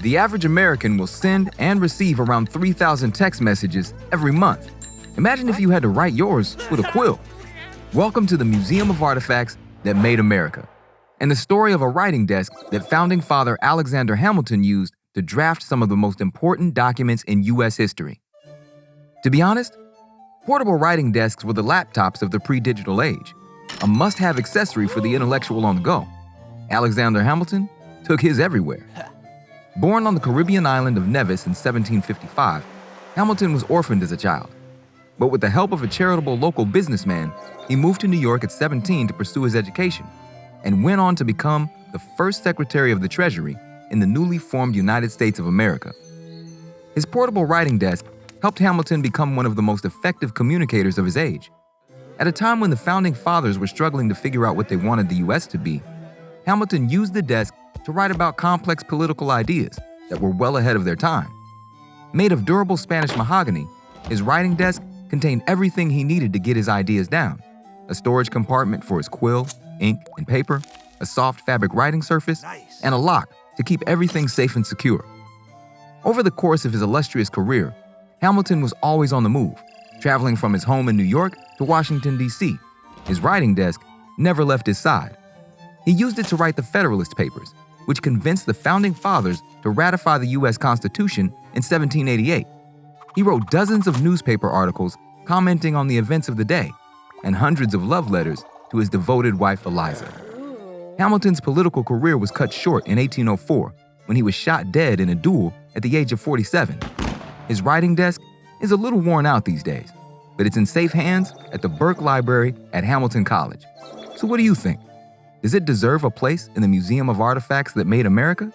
The average American will send and receive around 3,000 text messages every month. Imagine if you had to write yours with a quill. Welcome to the Museum of Artifacts that made America, and the story of a writing desk that founding father Alexander Hamilton used to draft some of the most important documents in U.S. history. To be honest, portable writing desks were the laptops of the pre-digital age, a must-have accessory for the intellectual on the go. Alexander Hamilton took his everywhere. Born on the Caribbean island of Nevis in 1755, Hamilton was orphaned as a child. But with the help of a charitable local businessman, he moved to New York at 17 to pursue his education, and went on to become the first Secretary of the Treasury in the newly formed United States of America. His portable writing desk helped Hamilton become one of the most effective communicators of his age. At a time when the founding fathers were struggling to figure out what they wanted the U.S. to be, Hamilton used the desk to write about complex political ideas that were well ahead of their time. Made of durable Spanish mahogany, his writing desk contained everything he needed to get his ideas down: a storage compartment for his quill, ink, and paper, a soft fabric writing surface, and a lock to keep everything safe and secure. Over the course of his illustrious career, Hamilton was always on the move, traveling from his home in New York to Washington, D.C. His writing desk never left his side. He used it to write the Federalist Papers, which convinced the founding fathers to ratify the U.S. Constitution in 1788. He wrote dozens of newspaper articles commenting on the events of the day, and hundreds of love letters to his devoted wife Eliza. Hamilton's political career was cut short in 1804 when he was shot dead in a duel at the age of 47. His writing desk is a little worn out these days, but it's in safe hands at the Burke Library at Hamilton College. So what do you think? Does it deserve a place in the Museum of Artifacts that made America?